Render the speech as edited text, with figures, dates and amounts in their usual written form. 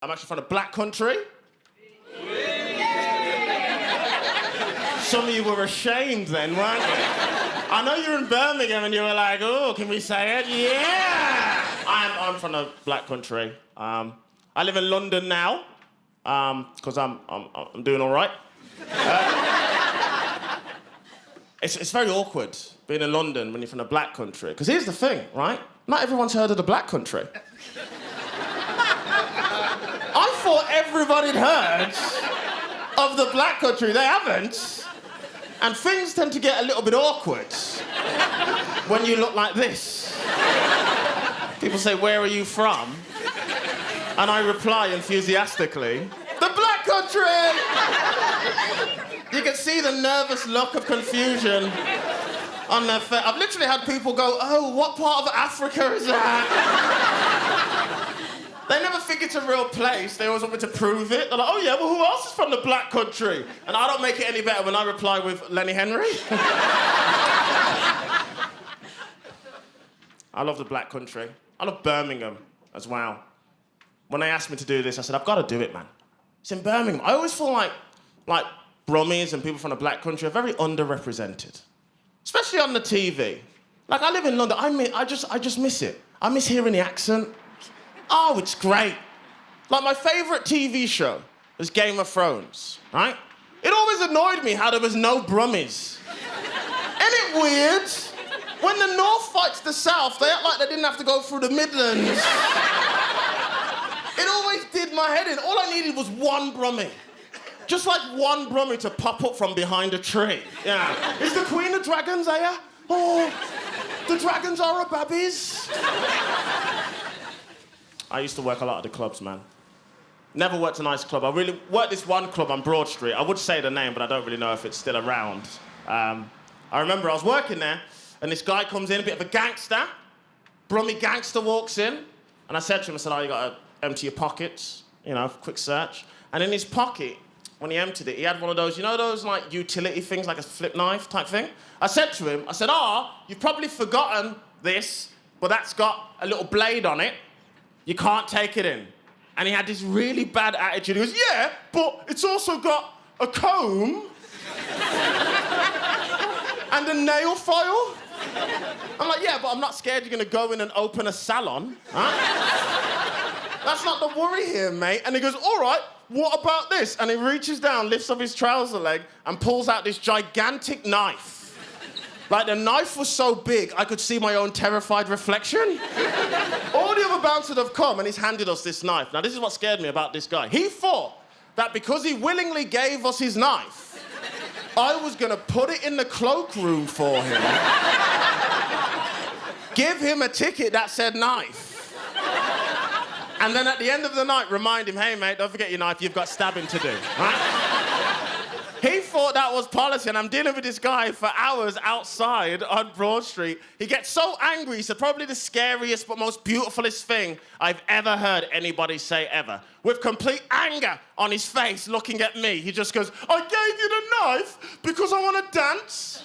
I'm actually from a black country. Some of you were ashamed then, weren't you? I know you're in Birmingham and you were like, oh, can we say it? Yeah! I'm from a black country. I live in London now, because I'm doing all right. It's very awkward being in London when you're from a black country. Because here's the thing, right? Not everyone's heard of the black country. I thought everybody'd heard of the black country. They haven't. And things tend to get a little bit awkward when you look like this. People say, where are you from? And I reply enthusiastically, the black country! You can see the nervous look of confusion on their face. I've literally had people go, oh, what part of Africa is that? They never think it's a real place. They always want me to prove it. They're like, oh yeah, well, who else is from the black country? And I don't make it any better when I reply with Lenny Henry. I love the black country. I love Birmingham as well. When they asked me to do this, I said, I've got to do it, man. It's in Birmingham. I always feel like Brummies and people from the black country are very underrepresented, especially on the TV. Like, I live in London. I just miss it. I miss hearing the accent. Oh, it's great. Like, my favourite TV show was Game of Thrones, right? It always annoyed me how there was no Brummies. Isn't it weird? When the North fights the South, they act like they didn't have to go through the Midlands. It always did my head in. All I needed was one Brummie. Just like one Brummie to pop up from behind a tree. Yeah. Is the Queen of Dragons here? Oh, the dragons are a babbies. I used to work a lot at the clubs, man. Never worked a nice club. I really worked this one club on Broad Street. I would say the name, but I don't really know if it's still around. I remember I was working there, and this guy comes in, a bit of a gangster. Brummie gangster walks in, and I said to him, I said, oh, you got to empty your pockets, you know, quick search. And in his pocket, when he emptied it, he had one of those, you know those, like, utility things, like a flip knife type thing? I said to him, I said, you've probably forgotten this, but that's got a little blade on it. You can't take it in. And he had this really bad attitude. He goes, yeah, but it's also got a comb and a nail file. I'm like, yeah, but I'm not scared you're gonna go in and open a salon, huh? That's not the worry here, mate. And he goes, all right, what about this? And he reaches down, lifts up his trouser leg, and pulls out this gigantic knife. Like, the knife was so big, I could see my own terrified reflection. All the other bouncers have come, and he's handed us this knife. Now, this is what scared me about this guy. He thought that because he willingly gave us his knife, I was gonna put it in the cloakroom for him, give him a ticket that said knife, and then at the end of the night, remind him, hey, mate, don't forget your knife, you've got stabbing to do, right? He thought that was policy, and I'm dealing with this guy for hours outside on Broad Street. He gets so angry, he said probably the scariest but most beautifulest thing I've ever heard anybody say ever. With complete anger on his face, looking at me, he just goes, I gave you the knife because I want to dance.